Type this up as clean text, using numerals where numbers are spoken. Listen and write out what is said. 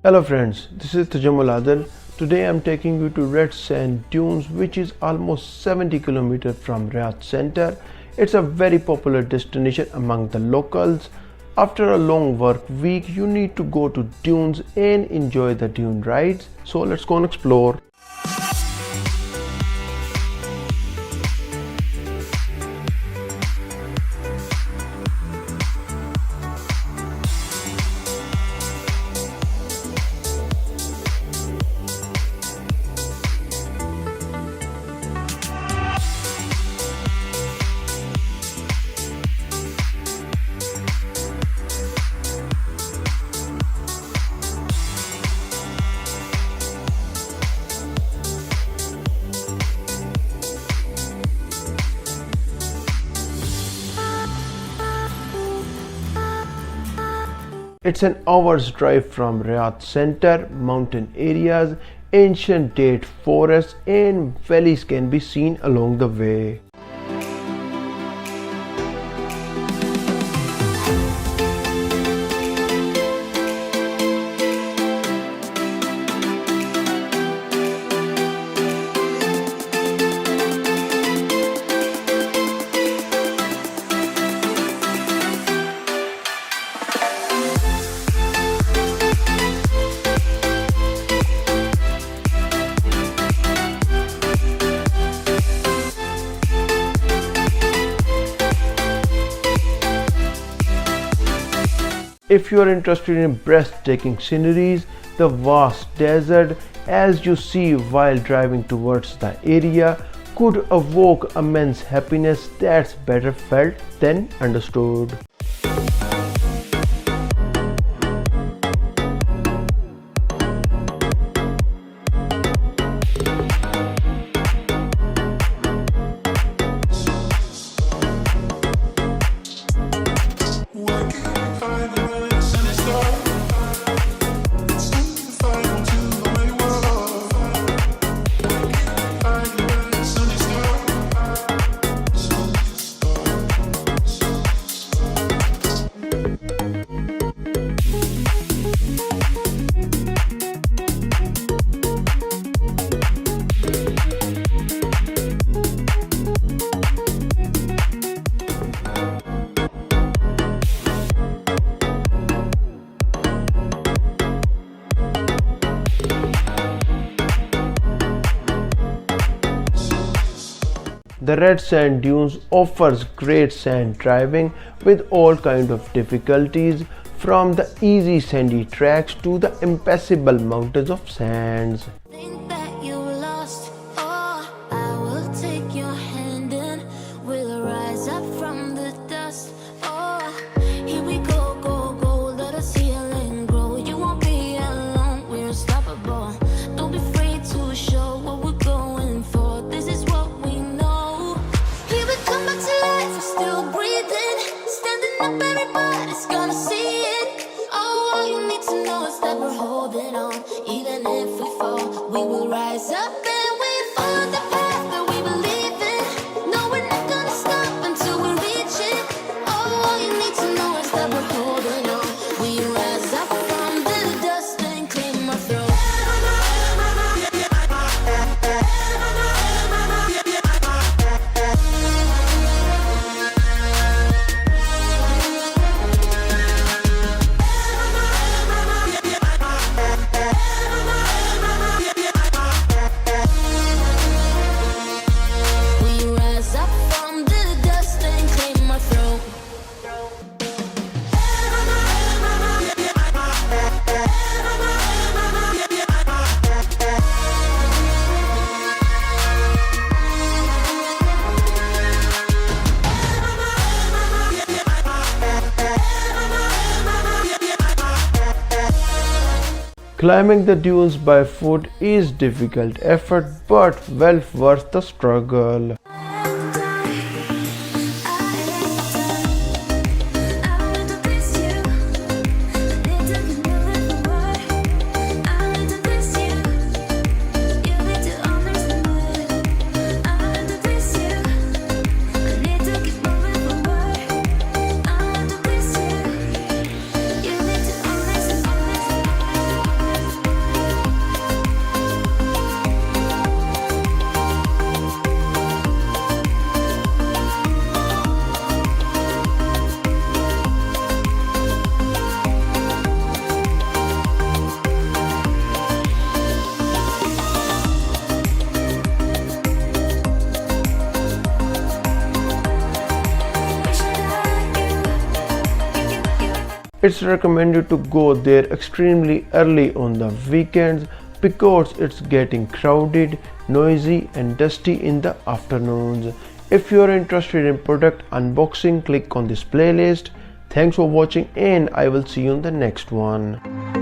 Hello friends, this is Tajammul Adil. Today I am taking you to Red Sand Dunes, which is almost 70 km from Riyadh center. It's a very popular destination among the locals. After a long work week, you need to go to dunes and enjoy the dune rides. So let's go and explore. It's an hour's drive from Riyadh center. Mountain areas, ancient date forests and valleys can be seen along the way. If you are interested in breathtaking sceneries, the vast desert, as you see while driving towards the area, could evoke immense happiness that's better felt than understood. The Red Sand Dunes offers great sand driving with all kinds of difficulties, from the easy sandy tracks to the impassable mountains of sands. Climbing the dunes by foot is difficult effort, but well worth the struggle. It's recommended to go there extremely early on the weekends because it's getting crowded, noisy and dusty in the afternoons. If you are interested in product unboxing, click on this playlist. Thanks for watching and I will see you on the next one.